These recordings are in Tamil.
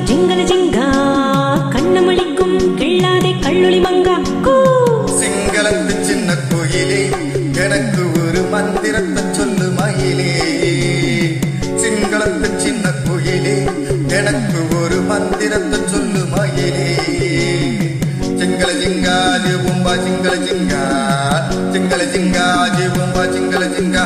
ஜிங்கல ஜிங்கா கண்ணமளிக்கும் கிள்ளாதே கள்ளுளி மங்கா கூ. சிங்களத்து சின்ன கோயிலே எனக்கு ஒரு மந்திரத்தை சொல்லு மயிலே. சிங்களத்து சின்ன கோயிலே எனக்கு ஒரு மந்திரத்தை சொல்லு மயிலே. சிங்கள ஜிங்கா ஜிபும்பா சிங்கள ஜிங்கா சிங்கள ஜிங்கா ஜிபும்பா சிங்கள ஜிங்கா.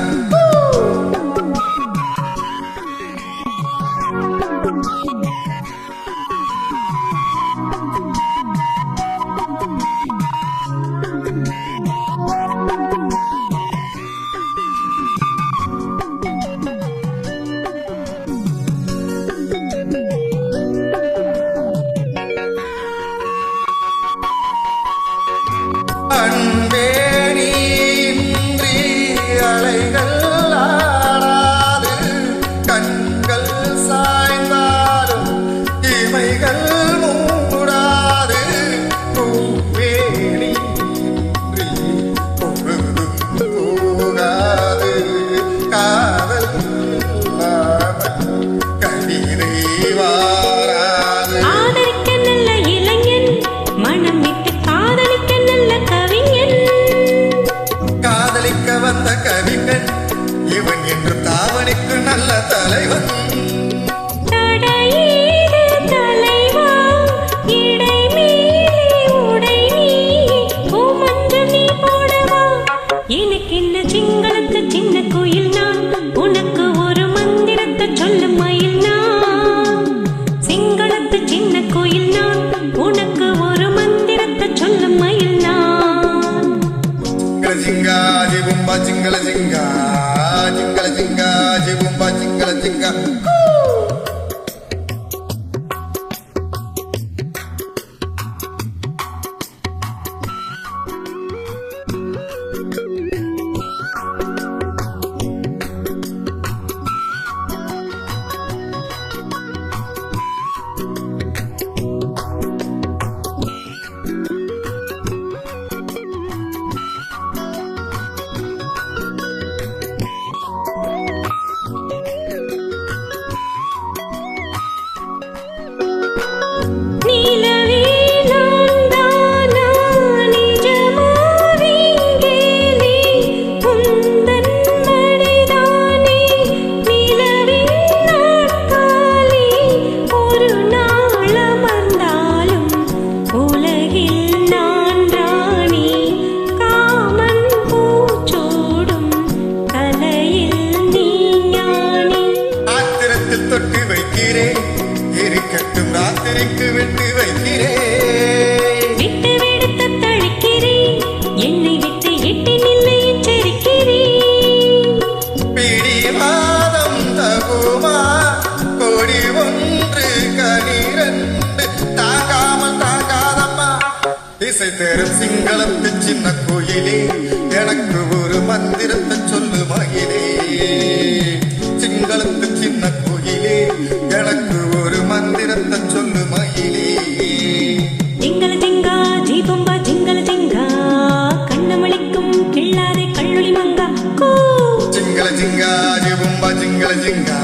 அன்பே நீன்றி அலைகள் ஆடாது, கண்கள் சாய்ந்தாலும் இமைகள் மூடாது. பூவே நீன்றி பொழுதும் போகாது, காதல் கவிதை வாராது. ஆதரிக்க நல்ல இளைஞன் மனம் விட்டு காதலிக்க நல்ல கவிஞன். காதலிக்க வந்த கவிஞன் இவன் என்று தாவணிக்கு நல்ல தலைவன். தடையீது தலைவா இடை மீறி உடை நீ பூமஞ்சு நீ போடவா. எனக்கென்ன சிங்களத்து சின்ன கோயில் நான் உனக்கு ஒரு மந்திரத்தை சொல்லும் மயில் நான். சிங்களத்து சின்ன கோயில் நான் உனக்கு ஒரு மந்திரத்தை சொல்லும் மயில் நான். சிங்கள ஜிங்கா ஜிபும்பா சிங்கள ஜிங்கா சிங்கள ஜிங்கா ஜிபும்பா சிங்கள ஜிங்கா. நீலவே நான் தானா நிஜமாவிங்கேலே உந்தன் மடிதானே. நிலவின் நாட்காலே ஒரு நாள் அமர்ந்தாலும் உலகில் நான் ராணி. காமன் பூச்சூடும் கலையில் நீ ஞானி. ஆத்திரத்தில் தொட்டு வைக்கிறேன், இருக்கட்டும் ராத்திரிக்கு விட்டு வைக்கிறேன். விட்டு விடுத்து தழிக்கிறேன், என்னை விட்டு எட்டி நில்லை எச்சரிக்கிறேன். பிடிவாதம் தகுமா கொடி ஒன்று கனிரண்டு தாங்காமல் தாங்காதம்மா. இசை தரும் சிங்களத்து சின்ன கோயிலே எனக்கு ஒரு மந்திரத்தை சொல்லு மயிலே. சிங்களத்து சின்ன கோயிலே எனக்கு ஒரு மந்திரத்தை சொல்லு மயிலே. ஜிங்கல ஜிங்கா ஜீபம்பா ஜிங்கல ஜிங்கா கண்ணமளிக்கும் கிள்ளாதே கள்ளுளி மங்கா கூ. சிங்கள ஜிங்கா ஜிபும்பா சிங்கள ஜிங்கா